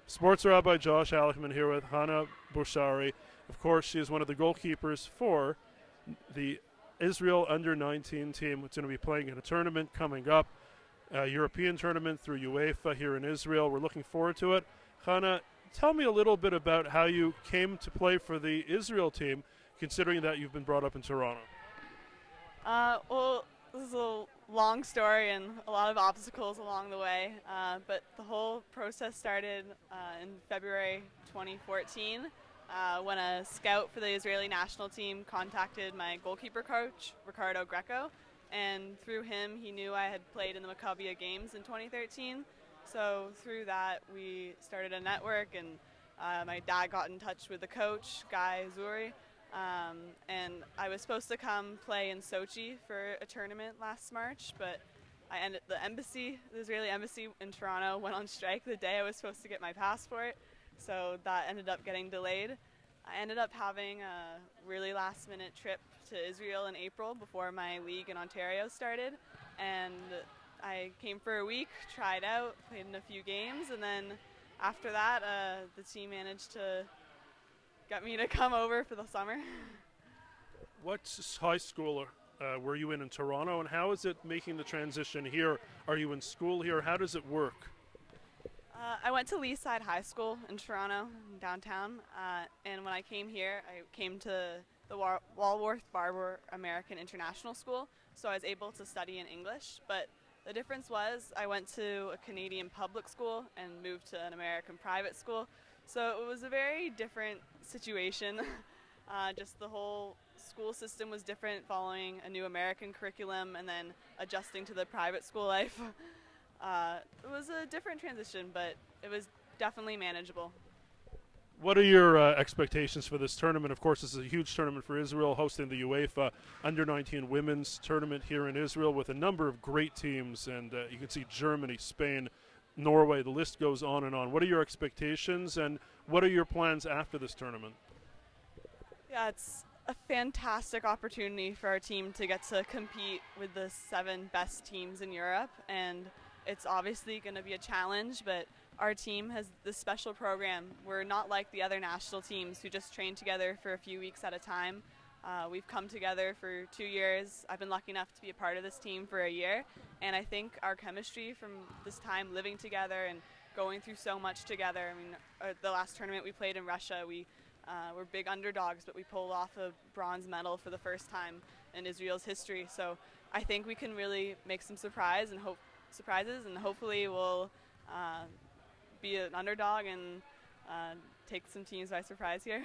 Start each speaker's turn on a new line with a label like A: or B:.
A: Sports Rabbi Josh Alichman here with Hannah Boshari. Of course, she is one of the goalkeepers for the Israel U19 team. It's going to be playing in a tournament coming up, a European tournament through UEFA here in Israel. We're looking forward to it. Hannah, tell me a little bit about how you came to play for the Israel team, considering that you've been brought up in Toronto.
B: Well, this is a long story and a lot of obstacles along the way, but the whole process started in February 2014 when a scout for the Israeli national team contacted my goalkeeper coach, Ricardo Greco, and through him he knew I had played in the Maccabia Games in 2013. So through that we started a network, and my dad got in touch with the coach, Guy Zuri, and I was supposed to come play in Sochi for a tournament last March, but the Israeli embassy in Toronto went on strike the day I was supposed to get my passport, so that ended up getting delayed. I ended up having a really last-minute trip to Israel in April before my league in Ontario started, and I came for a week, tried out, played in a few games, and then after that the team managed to got me to come over for the summer.
A: What high school were you in Toronto, and how is it making the transition here? Are you in school here? How does it work?
B: I went to Leaside High School in Toronto, downtown, and when I came here, I came to the Walworth Barber American International School, so I was able to study in English, but the difference was I went to a Canadian public school and moved to an American private school. So it was a very different situation. Just the whole school system was different, following a new American curriculum and then adjusting to the private school life. It was a different transition, but it was definitely manageable.
A: What are your expectations for this tournament? Of course, this is a huge tournament for Israel, hosting the UEFA Under-19 Women's Tournament here in Israel with a number of great teams, and you can see Germany, Spain, Norway, the list goes on and on. What are your expectations, and what are your plans after this tournament?
B: Yeah, it's a fantastic opportunity for our team to get to compete with the 7 best teams in Europe, and it's obviously going to be a challenge, but our team has this special program. We're not like the other national teams who just train together for a few weeks at a time. We've come together for 2 years. I've been lucky enough to be a part of this team for a year, and I think our chemistry from this time living together and going through so much together. I mean, the last tournament we played in Russia, we were big underdogs, but we pulled off a bronze medal for the first time in Israel's history. So I think we can really make some surprises, and hopefully we'll be an underdog and take some teams by surprise here.